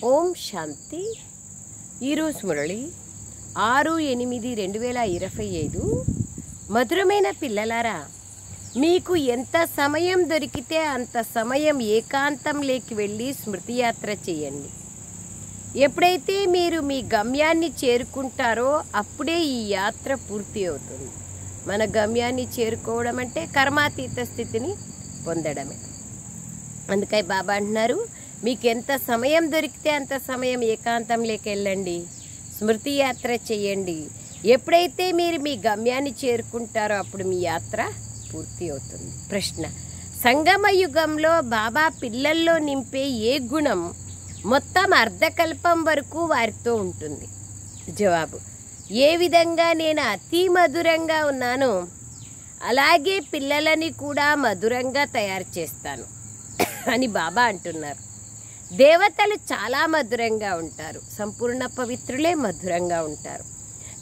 ఓం శాంతి. ఈరోజు మురళి 6/8/2025. మధురమైన పిల్లలారా, మీకు ఎంత సమయం దొరికితే అంత సమయం ఏకాంతంలోకి వెళ్ళి స్మృతి యాత్ర చేయండి. ఎప్పుడైతే మీరు మీ గమ్యాన్ని చేరుకుంటారో అప్పుడే ఈ యాత్ర పూర్తి అవుతుంది. మన గమ్యాన్ని చేరుకోవడం అంటే కర్మాతీత స్థితిని పొందడమే. అందుకని బాబా అంటున్నారు, మీకు ఎంత సమయం దొరికితే అంత సమయం ఏకాంతంలోకి వెళ్ళండి, స్మృతి యాత్ర చేయండి. ఎప్పుడైతే మీరు మీ గమ్యాన్ని చేరుకుంటారో అప్పుడు మీ యాత్ర పూర్తి అవుతుంది. ప్రశ్న: సంగమ యుగంలో బాబా పిల్లల్లో నింపే ఏ గుణం మొత్తం అర్ధకల్పం వరకు వారితో ఉంటుంది? జవాబు: ఏ విధంగా నేను అతి మధురంగా ఉన్నానో అలాగే పిల్లలని కూడా మధురంగా తయారు చేస్తాను అని బాబా అంటున్నారు. దేవతలు చాలా మధురంగా ఉంటారు, సంపూర్ణ పవిత్రులే మధురంగా ఉంటారు.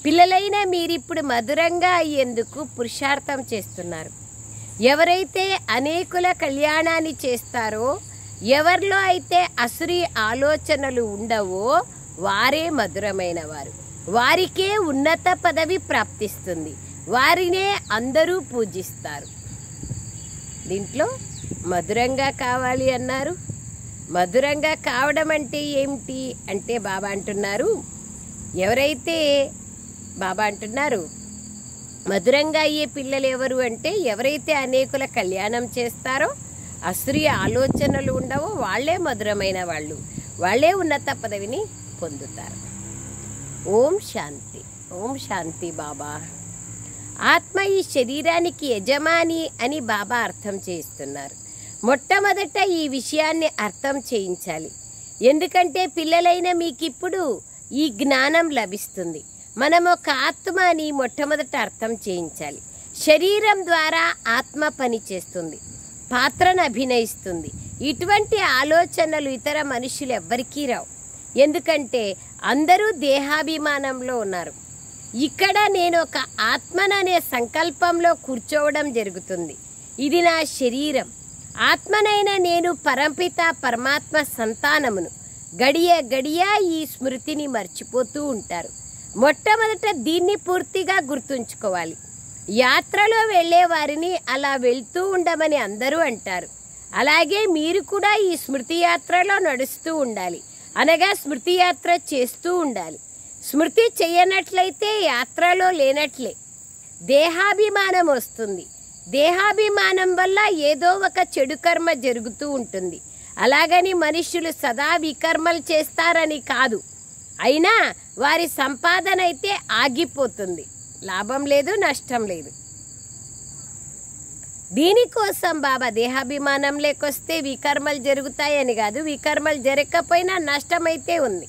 పిల్లలైన మీరిప్పుడు మధురంగా అయ్యేందుకు పురుషార్థం చేస్తున్నారు. ఎవరైతే అనేకుల కళ్యాణాన్ని చేస్తారో, ఎవరిలో అయితే అసురీ ఆలోచనలు ఉండవో వారే మధురమైన వారు. వారికే ఉన్నత పదవి ప్రాప్తిస్తుంది, వారినే అందరూ పూజిస్తారు. దీంట్లో మధురంగా కావాలి అన్నారు. మధురంగా కావడం అంటే ఏమిటి అంటే బాబా అంటున్నారు, మధురంగా అయ్యే పిల్లలు ఎవరు అంటే ఎవరైతే అనేకుల కళ్యాణం చేస్తారో, అసురీ ఆలోచనలు ఉండవో వాళ్ళే మధురమైన వాళ్ళు, వాళ్ళే ఉన్నత పదవిని పొందుతారు. ఓం శాంతి. ఓం శాంతి. బాబా ఆత్మ ఈ శరీరానికి యజమాని అని బాబా అర్థం చేస్తున్నారు. మొట్టమొదట ఈ విషయాన్ని అర్థం చేయించాలి. ఎందుకంటే పిల్లలైన మీకిప్పుడు ఈ జ్ఞానం లభిస్తుంది. మనం ఒక ఆత్మ అని మొట్టమొదట అర్థం చేయించాలి. శరీరం ద్వారా ఆత్మ పని చేస్తుంది, పాత్రను అభినయిస్తుంది. ఇటువంటి ఆలోచనలు ఇతర మనుషులు ఎవ్వరికీ రావు. ఎందుకంటే అందరూ దేహాభిమానంలో ఉన్నారు. ఇక్కడ నేను ఒక ఆత్మననే సంకల్పంలో కూర్చోవడం జరుగుతుంది. ఇది నా శరీరం. ఆత్మనైన నేను పరంపిత పరమాత్మ సంతానమును. గడియ గడియ ఈ స్మృతిని మర్చిపోతూ ఉంటారు. మొట్టమొదట దీన్ని పూర్తిగా గుర్తుంచుకోవాలి. యాత్రలో వెళ్ళే వారిని అలా వెళ్తూ ఉండమని అందరూ అంటారు. అలాగే మీరు కూడా ఈ స్మృతి యాత్రలో నడుస్తూ ఉండాలి, అనగా స్మృతి యాత్ర చేస్తూ ఉండాలి. స్మృతి చేయనట్లయితే యాత్రలో లేనట్లే. దేహాభిమానం వస్తుంది. దేహాభిమానం వల్ల ఏదో ఒక చెడు కర్మ జరుగుతూ ఉంటుంది. అలాగని మనుష్యులు సదా వికర్మలు చేస్తారని కాదు. అయినా వారి సంపాదన అయితే ఆగిపోతుంది, లాభం లేదు, నష్టం లేదు. దీనికోసం బాబా దేహాభిమానం లేకొస్తే వికర్మలు జరుగుతాయని కాదు, వికర్మలు జరగకపోయినా నష్టమైతే ఉంది,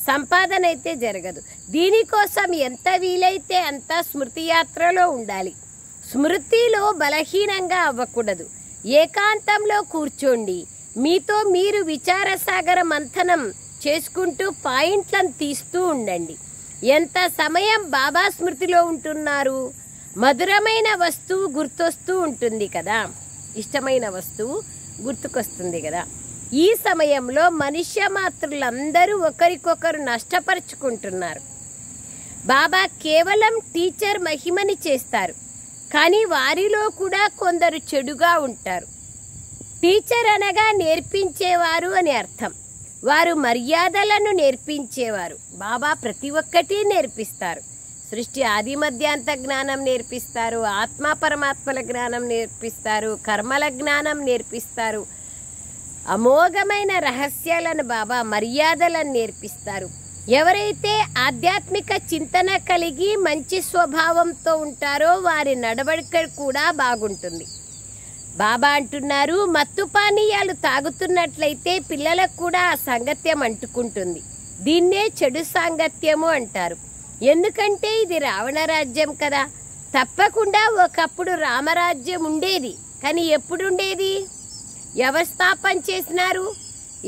సంపాదన అయితే జరగదు. దీనికోసం ఎంత వీలైతే అంత స్మృతి యాత్రలో ఉండాలి. స్మృతిలో బలహీనంగా అవ్వకూడదు. ఏకాంతంలో కూర్చోండి. మీతో మీరు విచారసాగర మంథనం చేసుకుంటూ పాయింట్లను తీస్తూ ఉండండి. ఎంత సమయం బాబా స్మృతిలో ఉంటున్నారు? మధురమైన వస్తువు గుర్తొస్తూ ఉంటుంది కదా, ఇష్టమైన వస్తువు గుర్తుకొస్తుంది కదా. ఈ సమయంలో మనుష్య మాతృలందరూ ఒకరికొకరు నష్టపరుచుకుంటున్నారు. బాబా కేవలం టీచర్ మహిమని చేస్తారు, కానీ వారిలో కూడా కొందరు చెడుగా ఉంటారు. టీచర్ అనగా నేర్పించేవారు అని అర్థం. వారు మర్యాదలను నేర్పించేవారు. బాబా ప్రతి ఒక్కటి నేర్పిస్తారు. సృష్టి ఆది మధ్యాంత జ్ఞానం నేర్పిస్తారు, ఆత్మ పరమాత్మల జ్ఞానం నేర్పిస్తారు, కర్మల జ్ఞానం నేర్పిస్తారు. అమోఘమైన రహస్యాలను బాబా మర్యాదలను నేర్పిస్తారు. ఎవరైతే ఆధ్యాత్మిక చింతన కలిగి మంచి స్వభావంతో ఉంటారో వారి నడవడిక కూడా బాగుంటుంది. బాబా అంటున్నారు, మత్తు పానీయాలు తాగుతున్నట్లయితే పిల్లలకు కూడా ఆ సాంగత్యం అంటుకుంటుంది. దీన్నే చెడు సాంగత్యము అంటారు. ఎందుకంటే ఇది రావణ రాజ్యం కదా. తప్పకుండా ఒకప్పుడు రామరాజ్యం ఉండేది, కానీ ఎప్పుడు ఉండేది? ఎవరు స్థాపన చేసినారు?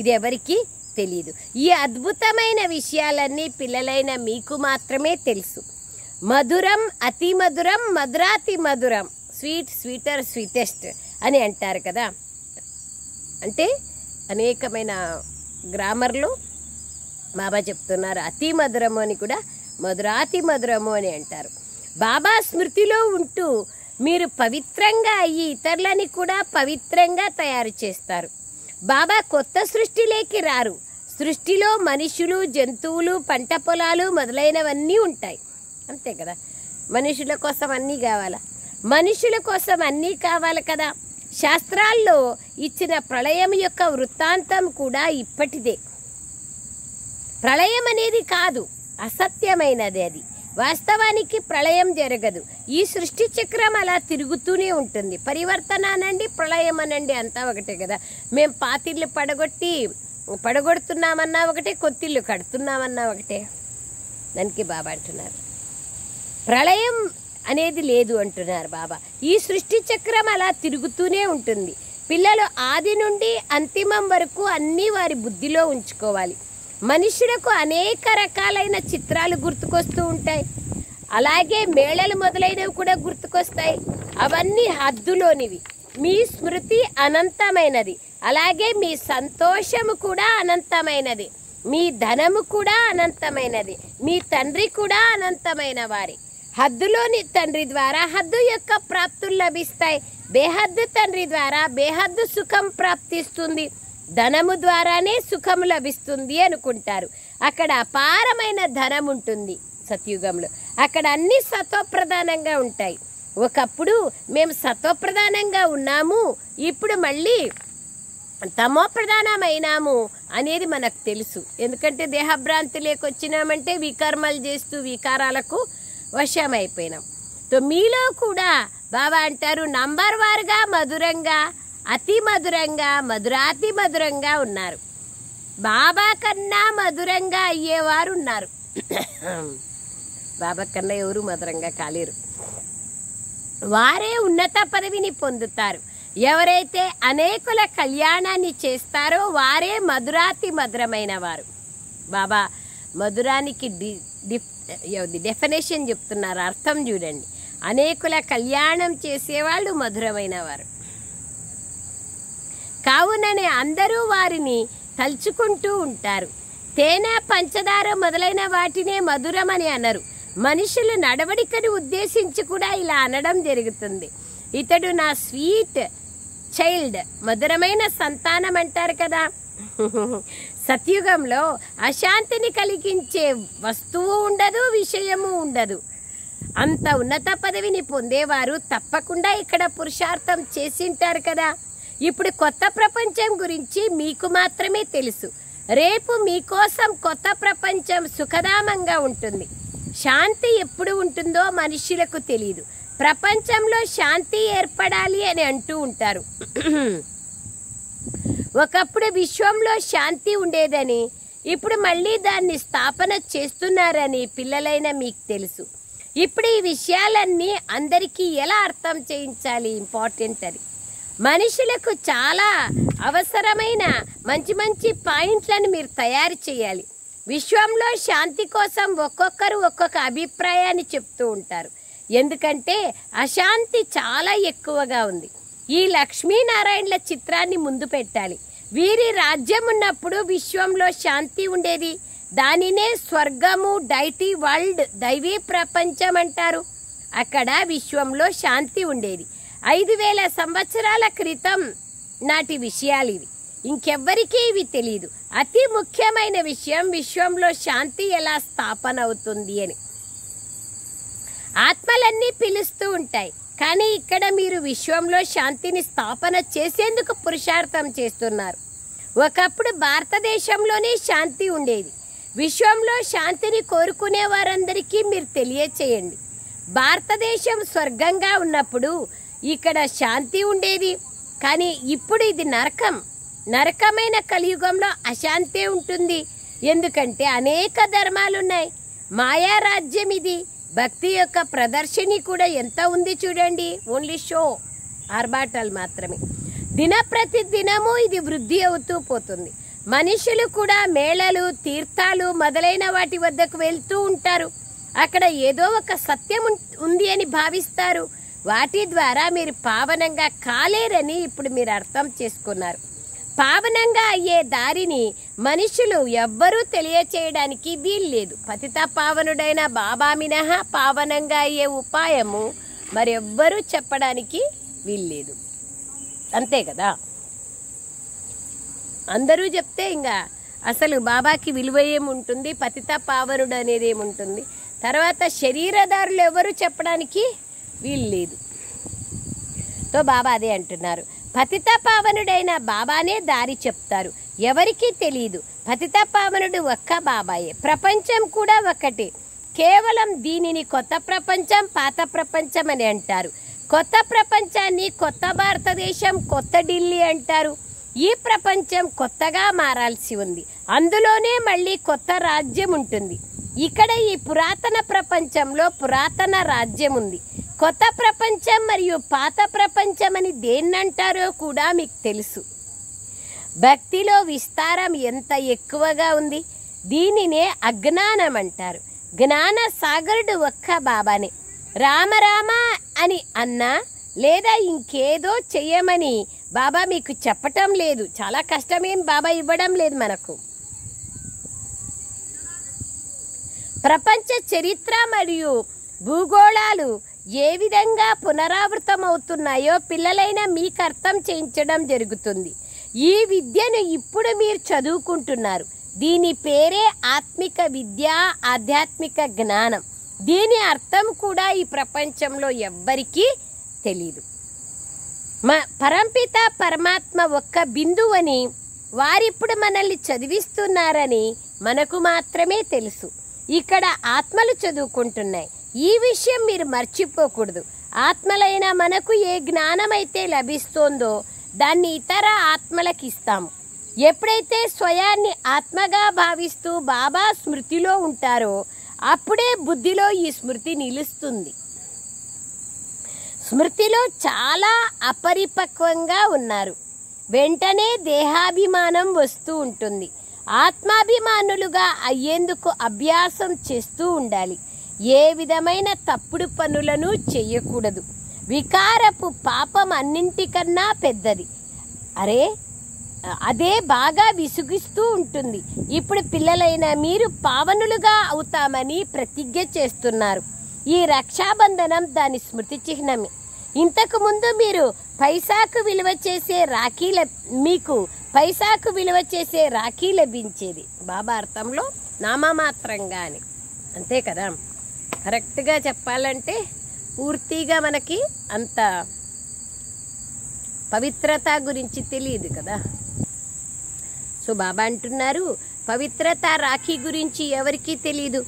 ఇది ఎవరికి తెలియదు. ఈ అద్భుతమైన విషయాలన్నీ పిల్లలైన మీకు మాత్రమే తెలుసు. మధురం అతి మధురం, మధురాతి మధురం, స్వీట్ స్వీటర్ స్వీటెస్ట్ అని అంటారు కదా. అంటే అనేకమైన గ్రామర్లో బాబా చెప్తున్నారు అతి మధురము అని కూడా మధురాతి మధురము అని అంటారు. బాబా స్మృతిలో ఉంటూ మీరు పవిత్రంగా అయ్యి ఇతరులని కూడా పవిత్రంగా తయారు చేస్తారు. బాబా కొత్త సృష్టిలోకి రారు. సృష్టిలో మనుషులు, జంతువులు, పంట పొలాలు మొదలైనవన్నీ ఉంటాయి. అంతే కదా, మనుషుల కోసం అన్నీ కావాలా? మనుషుల కోసం అన్నీ కావాలి కదా. శాస్త్రాల్లో ఇచ్చిన ప్రళయం యొక్క వృత్తాంతం కూడా ఇప్పటిదే. ప్రళయం అనేది కాదు, అసత్యమైనది అది. వాస్తవానికి ప్రళయం జరగదు. ఈ సృష్టి చక్రం అలా తిరుగుతూనే ఉంటుంది. పరివర్తన అనండి, ప్రళయం అనండి, అంతా ఒకటే కదా. మేము పాతిళ్ళు పడగొడుతున్నామన్నా ఒకటే, కొత్తిళ్ళు కడుతున్నామన్నా ఒకటే. దానికి బాబా అంటున్నారు ప్రళయం అనేది లేదు అంటున్నారు బాబా. ఈ సృష్టి చక్రం అలా తిరుగుతూనే ఉంటుంది. పిల్లలు ఆది నుండి అంతిమం వరకు అన్నీ వారి బుద్ధిలో ఉంచుకోవాలి. మనుషులకు అనేక రకాలైన చిత్రాలు గుర్తుకొస్తూ ఉంటాయి. అలాగే మేళలు మొదలైనవి కూడా గుర్తుకొస్తాయి. అవన్నీ హద్దులోనివి. మీ స్మృతి అనంతమైనది. అలాగే మీ సంతోషము కూడా అనంతమైనది. మీ ధనము కూడా అనంతమైనది. మీ తండ్రి కూడా అనంతమైన వారి. హద్దులోని తండ్రి ద్వారా హద్దు యొక్క ప్రాప్తులు లభిస్తాయి. బేహద్దు తండ్రి ద్వారా బేహద్దు సుఖం ప్రాప్తిస్తుంది. ధనము ద్వారానే సుఖము లభిస్తుంది అనుకుంటారు. అక్కడ అపారమైన ధనం ఉంటుంది సత్యుగంలో. అక్కడ అన్ని సత్వప్రధానంగా ఉంటాయి. ఒకప్పుడు మేము సత్వప్రధానంగా ఉన్నాము, ఇప్పుడు మళ్ళీ తమో ప్రధానమైనాము అనేది మనకు తెలుసు. ఎందుకంటే దేహభ్రాంతి లేకొచ్చినామంటే వికర్మలు చేస్తూ వికారాలకు వశమైపోయినాం. సో మీలో కూడా బాబా అంటారు నంబర్ వారుగా మధురంగా, అతి మధురంగా, మధురాతి మధురంగా ఉన్నారు. బాబా కన్నా మధురంగా అయ్యేవారు ఉన్నారు. బాబా కన్నా ఎవరు మధురంగా కాలేరు. వారే ఉన్నత పదవిని పొందుతారు. ఎవరైతే అనేకుల కళ్యాణాన్ని చేస్తారో వారే మధురాతి మధురమైన వారు. బాబా మధురానికి డెఫినేషన్ చెప్తున్నారు, అర్థం చూడండి. అనేకుల కళ్యాణం చేసేవాళ్ళు మధురమైన వారు. కావుననే అందరూ వారిని తలుచుకుంటూ ఉంటారు. తేనె, పంచదార మొదలైన వాటినే మధురమని అనరు. మనుషులు నడవడికను ఉద్దేశించి కూడా ఇలా అనడం జరుగుతుంది. ఇతడు నా స్వీట్ చైల్డ్, మధురమైన సంతానం అంటారు కదా. సత్యుగంలో అశాంతిని కలిగించే వస్తువు ఉండదు, విషయము ఉండదు. అంత ఉన్నత పదవిని పొందేవారు తప్పకుండా ఇక్కడ పురుషార్థం చేసింటారు కదా. ఇప్పుడు కొత్త ప్రపంచం గురించి మీకు మాత్రమే తెలుసు. రేపు మీకోసం కొత్త ప్రపంచం సుఖధామంగా ఉంటుంది. శాంతి ఎప్పుడు ఉంటుందో మనుషులకు తెలియదు. ప్రపంచంలో శాంతి ఏర్పడాలి అని అంటూ ఉంటారు. ఒకప్పుడు విశ్వంలో శాంతి ఉండేదని, ఇప్పుడు మళ్ళీ దాన్ని స్థాపన చేస్తున్నారని పిల్లలైన మీకు తెలుసు. ఇప్పుడు ఈ విషయాలన్నీ అందరికీ ఎలా అర్థం చేయించాలి ఇంపార్టెంట్ అది. మనుషులకు చాలా అవసరమైన మంచి మంచి పాయింట్లను మీరు తయారు చేయాలి. విశ్వంలో శాంతి కోసం ఒక్కొక్కరు ఒక్కొక్క అభిప్రాయాన్ని చెప్తూ ఉంటారు. ఎందుకంటే అశాంతి చాలా ఎక్కువగా ఉంది. ఈ లక్ష్మీనారాయణల చిత్రాన్ని ముందు పెట్టాలి. వీరి రాజ్యం ఉన్నప్పుడు విశ్వంలో శాంతి ఉండేది. దానినే స్వర్గము, డైటీ వరల్డ్, దైవీ ప్రపంచం అంటారు. అక్కడ విశ్వంలో శాంతి ఉండేది. 5000 సంవత్సరాల క్రితం నాటి విషయాలు ఇవి. ఇంకెవ్వరికీ ఇవి తెలియదు. అతి ముఖ్యమైన విషయం విశ్వంలో శాంతి ఎలా స్థాపన అవుతుంది అని. ఆత్మలన్నీ పిలుస్తూ ఉంటాయి, కానీ ఇక్కడ మీరు విశ్వంలో శాంతిని స్థాపన చేసేందుకు పురుషార్థం చేస్తున్నారు. ఒకప్పుడు భారతదేశంలోనే శాంతి ఉండేది. విశ్వంలో శాంతిని కోరుకునే వారందరికీ మీరు తెలియచేయండి. భారతదేశం స్వర్గంగా ఉన్నప్పుడు ఇక్కడ శాంతి ఉండేది, కానీ ఇప్పుడు ఇది నరకం. నరకమైన కలియుగంలో అశాంతే ఉంటుంది. ఎందుకంటే అనేక ధర్మాలున్నాయి. మాయా రాజ్యం ఇది. భక్తి యొక్క ప్రదర్శని కూడా ఎంత ఉంది చూడండి. ఓన్లీ షో, ఆర్భాటాలు మాత్రమే. దినప్రతి దినము ఇది వృద్ధి అవుతూ పోతుంది. మనుషులు కూడా మేళలు, తీర్థాలు మొదలైన వాటి వద్దకు వెళ్తూ ఉంటారు. అక్కడ ఏదో ఒక సత్యం ఉంది అని భావిస్తారు. వాటి ద్వారా మీరు పావనంగా కాలేరని ఇప్పుడు మీరు అర్థం చేసుకున్నారు. పావనంగా అయ్యే దారిని మనుషులు ఎవ్వరూ తెలియచేయడానికి వీల్లేదు. పతిత పావనుడైన బాబా మినహా పావనంగా అయ్యే ఉపాయము మరెవ్వరూ చెప్పడానికి వీల్లేదు. అంతే కదా. అందరూ చెప్తే ఇంకా అసలు బాబాకి విలువ ఏముంటుంది, పతిత పావనుడు అనేది ఏముంటుంది. తర్వాత శరీరదారులు ఎవరు చెప్పడానికి వీల్లేదు. తో బాబా అదే అంటున్నారు, పతిత పావనుడైన బాబానే దారి చెప్తారు, ఎవరికీ తెలియదు. పతిత పావనుడు ఒక్క బాబాయే, ప్రపంచం కూడా ఒకటే. కేవలం దీనిని కొత్త ప్రపంచం, పాత ప్రపంచం అని అంటారు. కొత్త ప్రపంచాన్ని కొత్త భారతదేశం, కొత్త ఢిల్లీ అంటారు. ఈ ప్రపంచం కొత్తగా మారాల్సి ఉంది, అందులోనే మళ్ళీ కొత్త రాజ్యం ఉంటుంది. ఇక్కడ ఈ పురాతన ప్రపంచంలో పురాతన రాజ్యం ఉంది. కొత్త ప్రపంచం మరియు పాత ప్రపంచం అని దేన్నంటారో కూడా మీకు తెలుసు. భక్తిలో విస్తారం ఎంత ఎక్కువగా ఉంది. దీనినే అజ్ఞానం అంటారు. జ్ఞాన సాగరుడు ఒక్క బాబానే. రామరామ అని అన్నా లేదా ఇంకేదో చెయ్యమని బాబా మీకు చెప్పటం లేదు. చాలా కష్టమేం బాబా ఇవ్వడం లేదు మనకు. ప్రపంచ చరిత్ర మరియు భూగోళాలు ఏ విధంగా పునరావృతం అవుతున్నాయో పిల్లలైన మీకు అర్థం చేయించడం జరుగుతుంది. ఈ విద్యను ఇప్పుడు మీరు చదువుకుంటున్నారు. దీని పేరే ఆత్మిక విద్య, ఆధ్యాత్మిక జ్ఞానం. దీని అర్థం కూడా ఈ ప్రపంచంలో ఎవ్వరికీ తెలీదు. పరంపిత పరమాత్మ ఒక్క బిందువని, వారిప్పుడు మనల్ని చదివిస్తున్నారని మనకు మాత్రమే తెలుసు. ఇక్కడ ఆత్మలు చదువుకుంటున్నాయి. ఈ విషయం మీరు మర్చిపోకూడదు. ఆత్మలైన మనకు ఏ జ్ఞానం అయితే లభిస్తోందో దాన్ని ఇతర ఆత్మలకు ఇస్తాము. ఎప్పుడైతే స్వయాన్ని ఆత్మగా భావిస్తూ బాబా స్మృతిలో ఉంటారో అప్పుడే బుద్ధిలో ఈ స్మృతి నిలుస్తుంది. స్మృతిలో చాలా అపరిపక్వంగా ఉన్నారు. వెంటనే దేహాభిమానం వస్తూ ఉంటుంది. ఆత్మాభిమానులుగా అయ్యేందుకు అభ్యాసం చేస్తూ ఉండాలి. ఏ విధమైన తప్పుడు పనులను చెయ్యకూడదు. వికారపు పాపం అన్నింటికన్నా పెద్దది. అదే బాగా విసుగిస్తూ ఉంటుంది. ఇప్పుడు పిల్లలైన మీరు పావనులుగా అవుతామని ప్రతిజ్ఞ చేస్తున్నారు. ఈ రక్షాబంధనం దాని స్మృతి చిహ్నమే. ఇంతకు ముందు మీరు పైసాకు విలువ చేసే రాఖీ లభించేది. బాబా అర్థంలో నామమాత్రంగా అని. అంతే కదా. కరెక్ట్గా చెప్పాలంటే పూర్తిగా మనకి అంత పవిత్రత గురించి తెలియదు కదా. సో బాబా అంటున్నారు, పవిత్రత రాఖీ గురించి ఎవరికీ తెలియదు.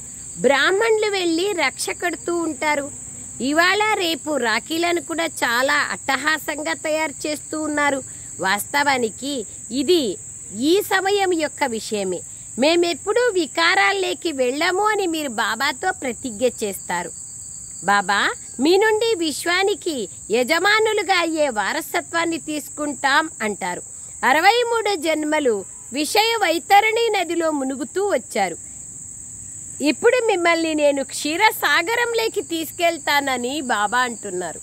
బ్రాహ్మణులు వెళ్ళి రక్ష కడుతూ ఉంటారు. ఇవాళ రేపు రాఖీలను కూడా చాలా అట్టహాసంగా తయారు చేస్తూ ఉన్నారు. వాస్తవానికి ఇది ఈ సమయం యొక్క విషయమే. మేమెప్పుడూ వికారాల్లోకి వెళ్ళము అని మీరు బాబాతో ప్రతిజ్ఞ చేస్తారు. బాబా మీ నుండి విశ్వానికి యజమానులుగా అయ్యే వారసత్వాన్ని తీసుకుంటాం అంటారు. 63 జన్మలు విషయ వైతరణి నదిలో మునుగుతూ వచ్చారు. ఇప్పుడు మిమ్మల్ని నేను క్షీరసాగరంలోకి తీసుకెళ్తానని బాబా అంటున్నారు.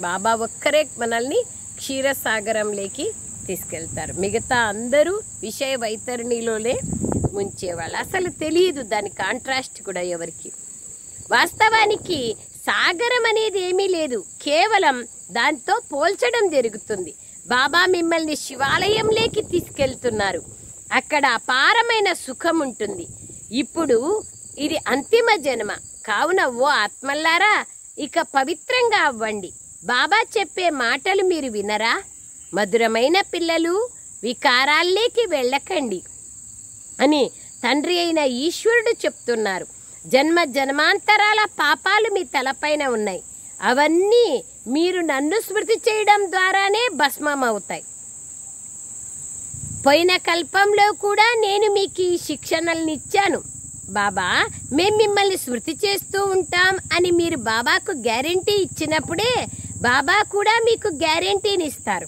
బాబా ఒక్కరే మనల్ని క్షీరసాగరంలోకి తీసుకెళ్తారు. మిగతా అందరూ విషయ వైతరణిలోనే ముంచేవాళ్ళు. అసలు తెలియదు దాని కాంట్రాస్ట్ కూడా ఎవరికి. వాస్తవానికి సాగరం అనేది ఏమీ లేదు, కేవలం దాంతో పోల్చడం జరుగుతుంది. బాబా మిమ్మల్ని శివాలయంలోకి తీసుకెళ్తున్నారు. అక్కడ అపారమైన సుఖం ఉంటుంది. ఇప్పుడు ఇది అంతిమ జన్మ కావున ఓ ఆత్మల్లారా ఇక పవిత్రంగా అవ్వండి. బాబా చెప్పే మాటలు మీరు వినరా? మధురమైన పిల్లలు, వికారాల్లోకి వెళ్ళకండి అని తండ్రి అయిన ఈశ్వరుడు చెప్తున్నారు. జన్మ జన్మాంతరాల పాపాలు మీ తలపైన ఉన్నాయి. అవన్నీ మీరు నన్ను స్మృతి చేయడం ద్వారానే భస్మం అవుతాయి. పోయిన కల్పంలో కూడా నేను మీకు ఈ శిక్షణల్ని ఇచ్చాను. బాబా మేము మిమ్మల్ని స్మృతి చేస్తూ ఉంటాం అని మీరు బాబాకు గ్యారెంటీ ఇచ్చినప్పుడే బాబా కూడా మీకు గ్యారెంటీని ఇస్తారు.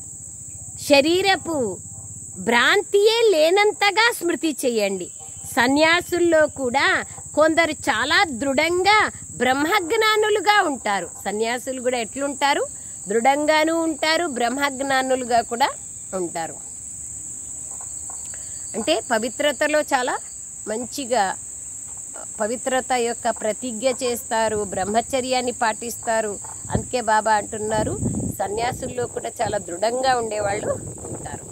శరీరపు భ్రాంతియే లేనంతగా స్మృతి చేయండి. సన్యాసుల్లో కూడా కొందరు చాలా దృఢంగా బ్రహ్మజ్ఞానులుగా ఉంటారు. సన్యాసులు కూడా ఎట్లుంటారు? దృఢంగానూ ఉంటారు, బ్రహ్మజ్ఞానులుగా కూడా ఉంటారు. అంటే పవిత్రతలో చాలా మంచిగా పవిత్రత యొక్క ప్రతిజ్ఞ చేస్తారు, బ్రహ్మచర్యాన్ని పాటిస్తారు. అందుకే బాబా అంటున్నారు సన్యాసుల్లో కూడా చాలా దృఢంగా ఉండేవాళ్ళు ఉంటారు.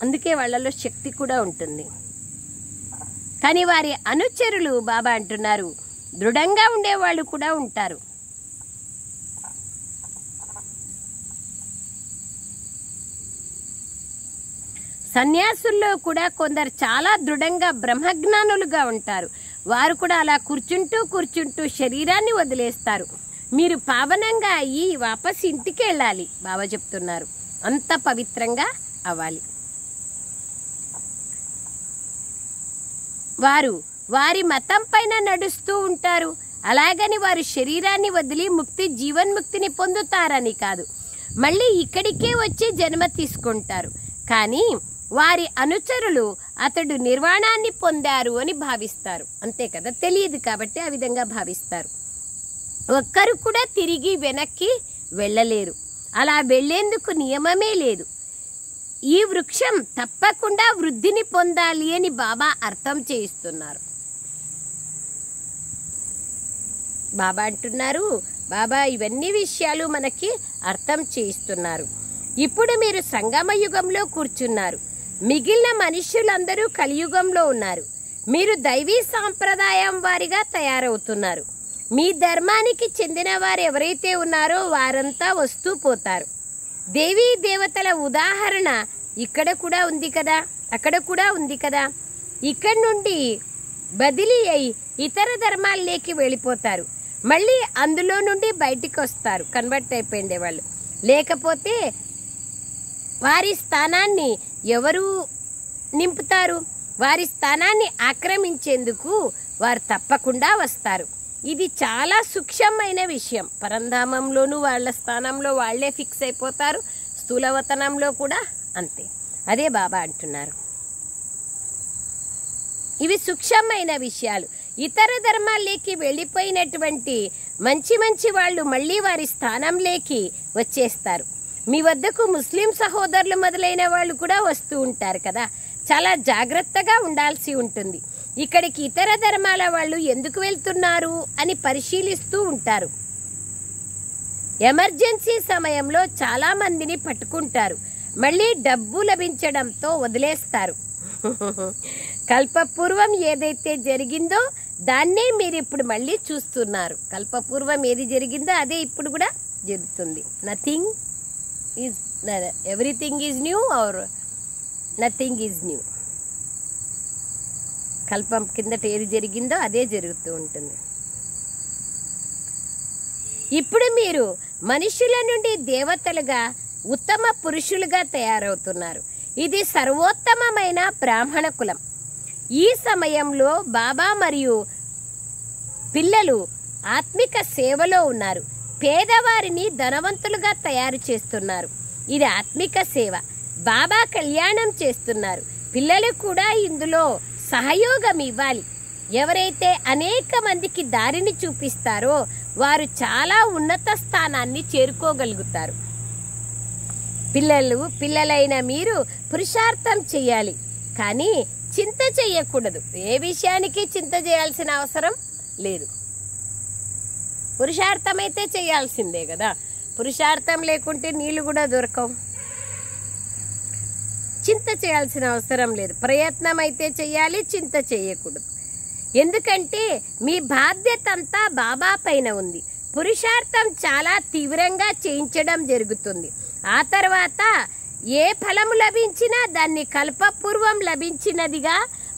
అందుకే వాళ్ళలో శక్తి కూడా ఉంటుంది. కానీ వారి అనుచరులు బాబా అంటున్నారు దృఢంగా ఉండేవాళ్ళు కూడా ఉంటారు. సన్యాసుల్లో కూడా కొందరు చాలా దృఢంగా బ్రహ్మజ్ఞానులుగా ఉంటారు. వారు కూడా అలా కూర్చుంటూ శరీరాన్ని వదిలేస్తారు. మీరు పావనంగా అయ్యి వాపస్ ఇంటికి వెళ్ళాలి బాబా చెప్తున్నారు. అంత పవిత్రంగా అవ్వాలి. వారు వారి మతం పైన నడుస్తూ ఉంటారు. అలాగని వారు శరీరాన్ని వదిలి జీవన్ముక్తిని పొందుతారని కాదు, మళ్ళీ ఇక్కడికే వచ్చి జన్మ తీసుకుంటారు. కానీ వారి అనుచరులు అతడు నిర్వాణాన్ని పొందారు అని భావిస్తారు. అంతే కదా, తెలియదు కాబట్టి ఆ విధంగా భావిస్తారు. ఒక్కరు కూడా తిరిగి వెనక్కి వెళ్ళలేరు. అలా వెళ్లేందుకు నియమమే లేదు. ఈ వృక్షం తప్పకుండా వృద్ధిని పొందాలి అని బాబా అర్థం చేయిస్తున్నారు. బాబా అంటున్నారు, బాబా ఇవన్నీ విషయాలు మనకి అర్థం చేయిస్తున్నారు. ఇప్పుడు మీరు సంగమ యుగంలో కూర్చున్నారు. మిగిలిన మనుష్యులందరూ కలియుగంలో ఉన్నారు. మీరు దైవీ సాంప్రదాయం వారిగా తయారవుతున్నారు. మీ ధర్మానికి చెందిన వారు ఎవరైతే ఉన్నారో వారంతా వస్తూ పోతారు. దేవీ దేవతల ఉదాహరణ ఇక్కడ కూడా ఉంది కదా, అక్కడ కూడా ఉంది కదా. ఇక్కడి నుండి బదిలీ అయి ఇతర ధర్మాల్లోకి వెళ్ళిపోతారు. మళ్ళీ అందులో నుండి బయటికి వస్తారు కన్వర్ట్ అయిపోయిండే వాళ్ళు. లేకపోతే వారి స్థానాన్ని ఎవరు నింపుతారు? వారి స్థానాన్ని ఆక్రమించేందుకు వారు తప్పకుండా వస్తారు. ఇది చాలా సూక్ష్మమైన విషయం. పరంధామంలోనూ వాళ్ళ స్థానంలో వాళ్లే ఫిక్స్ అయిపోతారు. స్థూలవతనంలో కూడా అంతే. అదే బాబా అంటున్నారు, ఇవి సూక్ష్మమైన విషయాలు. ఇతర ధర్మాల్లోకి వెళ్ళిపోయినటువంటి మంచి వాళ్ళు మళ్ళీ వారి స్థానంలోకి వచ్చేస్తారు. మీ వద్దకు ముస్లిం సహోదరులు మొదలైన వాళ్ళు కూడా వస్తూ ఉంటారు కదా. చాలా జాగ్రత్తగా ఉండాల్సి ఉంటుంది. ఇక్కడికి ఇతర ధర్మాల వాళ్ళు ఎందుకు వెళ్తున్నారు అని పరిశీలిస్తూ ఉంటారు. ఎమర్జెన్సీ సమయంలో చాలా మందిని పట్టుకుంటారు. మళ్ళీ డబ్బు లభించడంతో వదిలేస్తారు. కల్పపూర్వం ఏదైతే జరిగిందో దాన్నే మీరు ఇప్పుడు మళ్ళీ చూస్తున్నారు. కల్పపూర్వం ఏది జరిగిందో అదే ఇప్పుడు కూడా జరుగుతుంది. Everything is new or nothing is new. కల్పం కిందట ఏది జరిగిందో అదే జరుగుతూ ఉంటుంది. ఇప్పుడు మీరు మనుషుల నుండి దేవతలుగా ఉత్తమ పురుషులుగా తయారవుతున్నారు. ఇది సర్వోత్తమమైన బ్రాహ్మణ కులం. ఈ సమయంలో బాబా మరియు పిల్లలు ఆత్మిక సేవలో ఉన్నారు. పేదవారిని ధనవంతులుగా తయారు చేస్తున్నారు. ఇది ఆత్మిక సేవ. బాబా కళ్యాణం చేస్తున్నారు. పిల్లలు కూడా ఇందులో సహయోగం ఇవ్వాలి. ఎవరైతే అనేక మందికి దారిని చూపిస్తారో వారు చాలా ఉన్నత స్థానాన్ని చేరుకోగలుగుతారు. పిల్లలైన మీరు పురుషార్థం చేయాలి, కానీ చింత చేయకూడదు. ఏ విషయానికి చింత చేయాల్సిన అవసరం లేదు. పురుషార్థం అయితే చేయాల్సిందే కదా. పురుషార్థం లేకుంటే నీళ్లు కూడా దొరకవు. చింత చేయాల్సిన అవసరం లేదు. ప్రయత్నం అయితే చేయాలి, చింత చేయకూడదు. ఎందుకంటే మీ బాధ్యత అంతా బాబా పైన ఉంది. పురుషార్థం చాలా తీవ్రంగా చేయించడం జరుగుతుంది. ఆ తర్వాత ఏ ఫలము లభించినా దాన్ని కల్పపూర్వం లభించినదిగా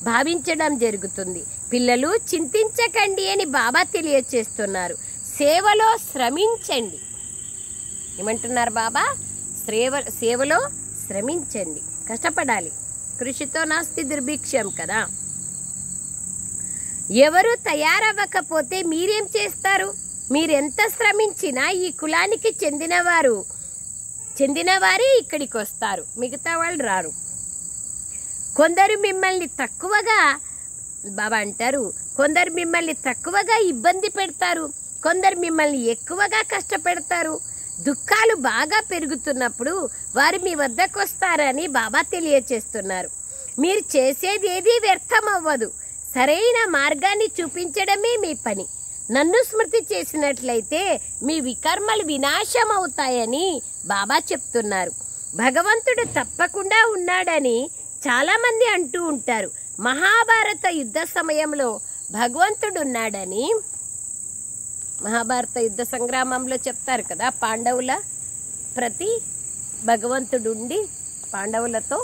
భావించడం జరుగుతుంది. పిల్లలు చింతించకండి అని బాబా తెలియచేస్తున్నారు. సేవలో శ్రమించండి. ఏమంటున్నారు బాబా? సేవలో శ్రమించండి, కష్టపడాలి. కృషితో నాస్తి దుర్భిక్షం కదా. ఎవరు తయారవ్వకపోతే మీరేం చేస్తారు? మీరెంత శ్రమించినా ఈ కులానికి చెందినవారే ఇక్కడికి వస్తారు, మిగతా వాళ్ళు రారు. కొందరు మిమ్మల్ని తక్కువగా బాబా అంటారు, కొందరు మిమ్మల్ని తక్కువగా ఇబ్బంది పెడతారు, కొందరు మిమ్మల్ని ఎక్కువగా కష్టపెడతారు. దుఃఖాలు బాగా పెరుగుతున్నప్పుడు వారు మీ వద్దకు వస్తారని బాబా తెలియచేస్తున్నారు. మీరు చేసేది ఏదీ వ్యర్థం అవ్వదు. సరైన మార్గాన్ని చూపించడమే మీ పని. నన్ను స్మృతి చేసినట్లయితే మీ వికర్మలు వినాశం అవుతాయని బాబా చెప్తున్నారు. భగవంతుడు తప్పకుండా ఉన్నాడని చాలామంది అంటూ ఉంటారు. మహాభారత యుద్ధ సమయంలో భగవంతుడు ఉన్నాడని మహాభారత యుద్ధ సంగ్రామంలో చెప్తారు కదా, పాండవుల ప్రతి భగవంతుడు ఉండి పాండవులతో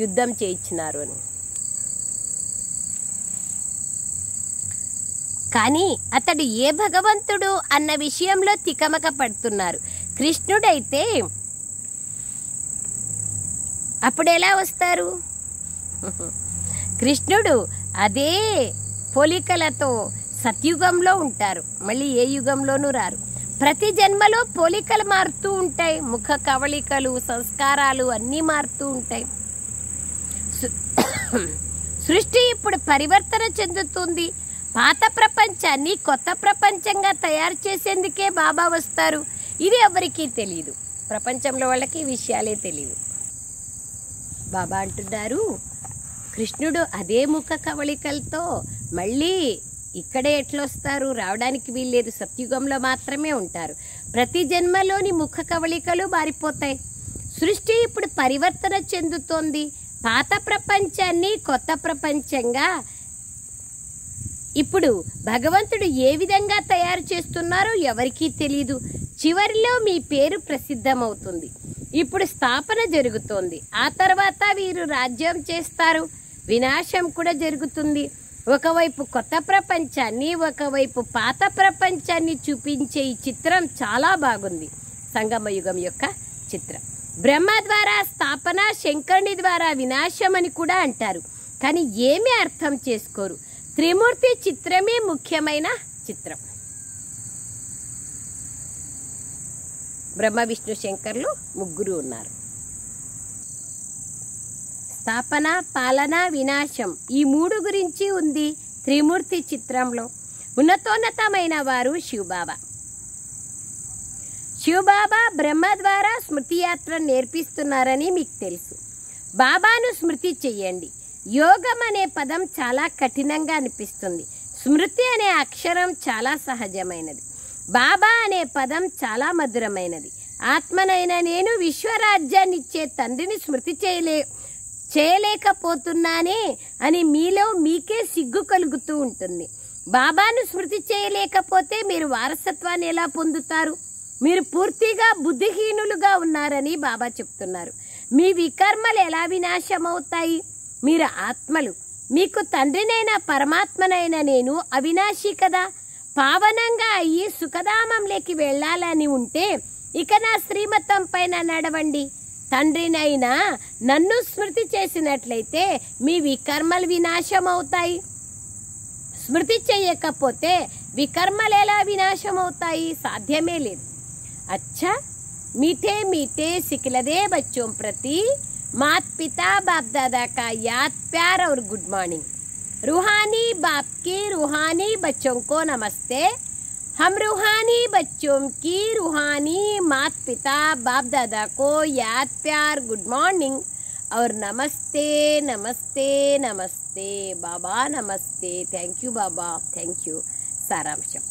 యుద్ధం చేయించినారు అని. కానీ అతడు ఏ భగవంతుడు అన్న విషయంలో తికమక పడుతున్నారు. కృష్ణుడైతే అప్పుడు ఎలా వస్తారు? కృష్ణుడు అదే పోలికలతో సత్యుగంలో ఉంటారు, మళ్ళీ ఏ యుగంలోనూ రారు. ప్రతి జన్మలో పోలికలు మారుతూ ఉంటాయి. ముఖ కవళికలు, సంస్కారాలు అన్నీ మారుతూ ఉంటాయి. సృష్టి ఇప్పుడు పరివర్తన చెందుతుంది. పాత ప్రపంచాన్ని కొత్త ప్రపంచంగా తయారు చేసేందుకే బాబా వస్తారు. ఇది ఎవరికీ తెలియదు. ప్రపంచంలో వాళ్ళకి ఈ విషయాలే తెలియదు. బాబా అంటున్నారు, కృష్ణుడు అదే ముఖ కవళికలతో మళ్ళీ ఇక్కడే ఎట్లొస్తారు? రావడానికి వీల్లేదు. సత్యుగంలో మాత్రమే ఉంటారు. ప్రతి జన్మలోని ముఖ కవళికలు మారిపోతాయి. సృష్టి ఇప్పుడు పరివర్తన చెందుతోంది. పాత ప్రపంచాన్ని కొత్త ప్రపంచంగా ఇప్పుడు భగవంతుడు ఏ విధంగా తయారు చేస్తున్నారో ఎవరికీ తెలియదు. చివరిలో మీ పేరు ప్రసిద్ధమవుతుంది. ఇప్పుడు స్థాపన జరుగుతోంది. ఆ తర్వాత వీరు రాజ్యం చేస్తారు. వినాశం కూడా జరుగుతుంది. ఒకవైపు కొత్త ప్రపంచాన్ని, ఒకవైపు పాత ప్రపంచాన్ని చూపించే ఈ చిత్రం చాలా బాగుంది. సంగమయుగం యొక్క చిత్రం. బ్రహ్మ ద్వారా స్థాపన, శంకరుని ద్వారా వినాశం అని కూడా అంటారు. కానీ ఏమీ అర్థం చేసుకోరు. త్రిమూర్తి చిత్రమే ముఖ్యమైన చిత్రం. బ్రహ్మ, విష్ణు, శంకర్లు ముగ్గురు ఉన్నారు. స్థాపన, పాలన, వినాశం ఈ మూడు గురించి ఉంది త్రిమూర్తి చిత్రంలో. ఉన్నతోన్నతమైన వారు శివబాబా. శివబాబా బ్రహ్మ ద్వారా స్మృతి యాత్ర నేర్పిస్తున్నారని మీకు తెలుసు. బాబాను స్మృతి చెయ్యండి. యోగం అనే పదం చాలా కఠినంగా అనిపిస్తుంది. స్మృతి అనే అక్షరం చాలా సహజమైనది. బాబా అనే పదం చాలా మధురమైనది. ఆత్మనైన నేను విశ్వరాజ్యాన్ని ఇచ్చే తండ్రిని స్మృతి చేయలేకపోతున్నానే అని మీలో మీకే సిగ్గు కలుగుతూ ఉంటుంది. బాబాను స్మృతి చేయలేకపోతే మీరు వారసత్వాన్ని ఎలా పొందుతారు? మీరు పూర్తిగా బుద్ధిహీనులుగా ఉన్నారని బాబా చెప్తున్నారు. మీ వికర్మలు ఎలా వినాశమవుతాయి? మీరు ఆత్మలు. మీకు తండ్రినైన పరమాత్మనైన నేను అవినాశి కదా. పావనంగా అయ్యి సుఖధామంలోకి వెళ్ళాలని ఉంటే ఇక నా శ్రీమతం పైన నడవండి. తండ్రినైనా నన్ను స్మృతి చేసినట్లయితే మీ వికర్మలు వినాశం అవుతాయి. స్మృతి చేయకపోతే వికర్మలు ఎలా వినాశం అవుతాయి? సాధ్యమే లేదు. अच्छा मीठे मीठे सिखलदे बच्चों प्रति मात पिता बाप दादा का याद प्यार और गुड मॉर्निंग। रूहानी बाप के रूहानी बच्चों को नमस्ते। हम रूहानी बच्चों की रूहानी मात पिता बाप दादा को याद प्यार गुड मॉर्निंग और नमस्ते नमस्ते नमस्ते बाबा नमस्ते। Thank you Baba, thank you. సారాంశం,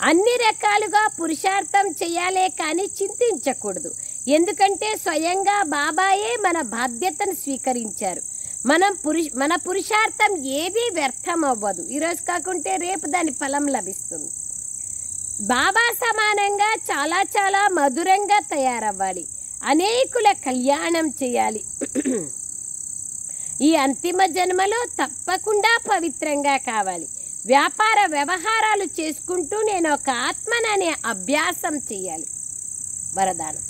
అన్ని రకాలుగా పురుషార్థం చేయాలే కానీ చింతించకూడదు. ఎందుకంటే స్వయంగా బాబాయే మన బాధ్యతను స్వీకరించారు. మన పురుషార్థం ఏది వ్యర్థం అవ్వదు. ఈరోజు కాకుంటే రేపు దాని ఫలం లభిస్తుంది. బాబా సమానంగా చాలా చాలా మధురంగా తయారవ్వాలి. అనేకుల కళ్యాణం చేయాలి. ఈ అంతిమ జన్మలో తప్పకుండా పవిత్రంగా కావాలి. వ్యాపార వ్యవహారాలు చేసుకుంటూ నేను ఒక ఆత్మననే అభ్యాసం చేయాలి. వరదానం,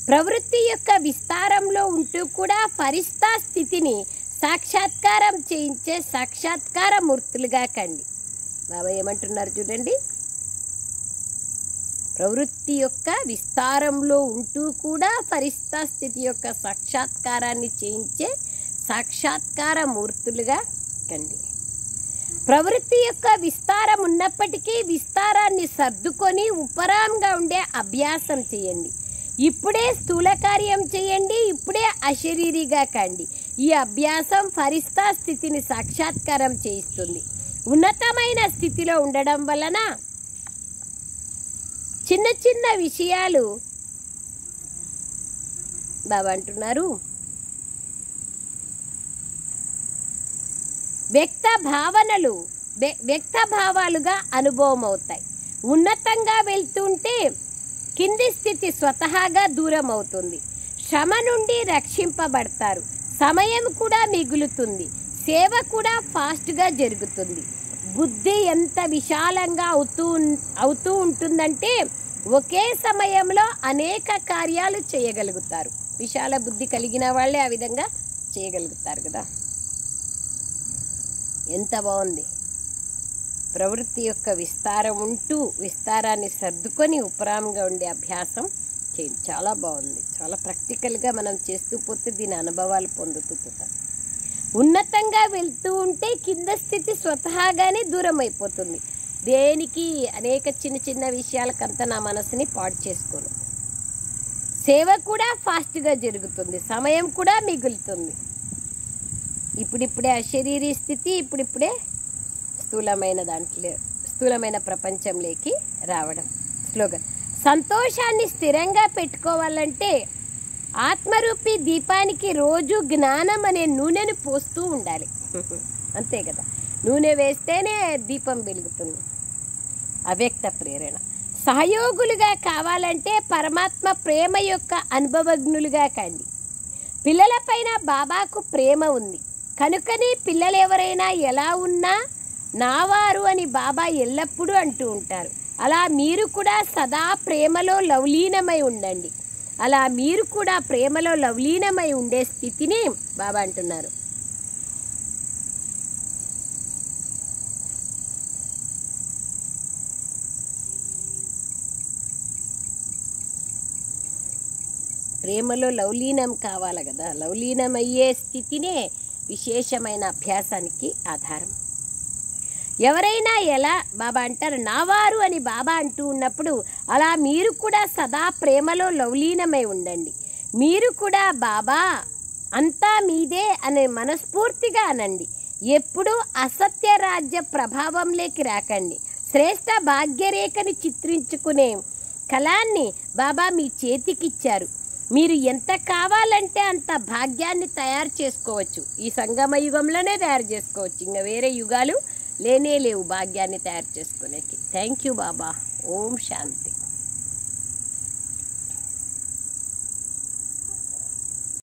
ప్రవృత్తి యొక్క విస్తారంలో ఉంటూ కూడా ఫరిస్తా స్థితిని సాక్షాత్కారం చేయించే సాక్షాత్కార మూర్తులుగా కండి. బాబా ఏమంటున్నారు చూడండి, ప్రవృత్తి యొక్క విస్తారంలో ఉంటూ కూడా ఫరిస్తా స్థితి యొక్క సాక్షాత్కారాన్ని చేయించే సాక్షాత్కార మూర్తులుగా కండి. ప్రవృత్తి యొక్క విస్తారం ఉన్నప్పటికీ విస్తారాన్ని సర్దుకొని ఉపరాంగా ఉండే అభ్యాసం చేయండి. ఇప్పుడే స్థూల కార్యం చేయండి, ఇప్పుడే అశరీరిగా కండి. ఈ అభ్యాసం ఫరిస్తా స్థితిని సాక్షాత్కారం చేయిస్తుంది. ఉన్నతమైన స్థితిలో ఉండడం వలన చిన్న చిన్న విషయాలు బాబా అంటున్నారు వ్యక్త భావాలుగా అనుభవం అవుతాయి. ఉన్నతంగా వెళ్తుంటే కింది స్థితి స్వతహాగా దూరం అవుతుంది. శ్రమ నుండి రక్షింపబడతారు. సమయం కూడా మిగులుతుంది. సేవ కూడా ఫాస్ట్గా జరుగుతుంది. బుద్ధి ఎంత విశాలంగా అవుతూ ఉంటుందంటే ఒకే సమయంలో అనేక కార్యాలు చేయగలుగుతారు. విశాల బుద్ధి కలిగిన వాళ్ళే ఆ విధంగా చేయగలుగుతారు కదా. ఎంత బాగుంది. ప్రవృత్తి యొక్క విస్తారం ఉంటూ విస్తారాన్ని సర్దుకొని ఉపరాంగా ఉండే అభ్యాసం చేయండి. చాలా బాగుంది. చాలా ప్రాక్టికల్గా మనం చేస్తూ పోతే దీని అనుభవాలు పొందుతూ పోతాం. ఉన్నతంగా వెళ్తూ ఉంటే కింద స్థితి స్వతహాగానే దూరం అయిపోతుంది. దేనికి అనేక చిన్న చిన్న విషయాలకంతా నా మనసుని పాడు చేసుకోను. సేవ కూడా ఫాస్ట్గా జరుగుతుంది. సమయం కూడా మిగులుతుంది. ఇప్పుడిప్పుడే అశరీరీ స్థితి, ఇప్పుడిప్పుడే స్థూలమైన ప్రపంచంలోకి రావడం. స్లోగన్: సంతోషాన్ని స్థిరంగా పెట్టుకోవాలంటే ఆత్మరూపి దీపానికి రోజు జ్ఞానం అనే నూనెను పోస్తూ ఉండాలి. అంతే కదా, నూనె వేస్తేనే దీపం వెలుగుతుంది. అవ్యక్త ప్రేరణ: సహయోగులుగా కావాలంటే పరమాత్మ ప్రేమ యొక్క అనుభవజ్ఞులుగా కండి. పిల్లలపైన బాబాకు ప్రేమ ఉంది కనుకనే పిల్లలు ఎవరైనా ఎలా ఉన్నా నావారు అని బాబా ఎల్లప్పుడూ అంటూ ఉంటారు. అలా మీరు కూడా సదా ప్రేమలో లవలీనమై ఉండండి. అలా మీరు కూడా ప్రేమలో లవలీనమై ఉండే స్థితిని బాబా అంటున్నారు. ప్రేమలో లవలీనం కావాలి కదా. లవలీనమయ్యే స్థితినే విశేషమైన అభ్యాసానికి ఆధారం. ఎవరైనా ఎలా బాబా అంటారు నావారు అని బాబా అంటూ ఉన్నప్పుడు అలా మీరు కూడా సదా ప్రేమలో లవలీనమై ఉండండి. మీరు కూడా బాబా అంతా మీదే అనే మనస్ఫూర్తిగా అనండి. ఎప్పుడూ అసత్య రాజ్య ప్రభావంలోకి రాకండి. శ్రేష్ఠ భాగ్యరేఖని చిత్రించుకునే కళాన్ని బాబా మీ చేతికిచ్చారు. మీరు ఎంత కావాలంటే అంత భాగ్యాన్ని తయారు చేసుకోవచ్చు. ఈ సంగమ యుగంలోనే తయారు చేసుకోవచ్చు. ఇంకా వేరే యుగాలు లేనే లేవు భాగ్యాన్ని తయారు చేసుకునేకి. Thank you Baba. ఓం శాంతి.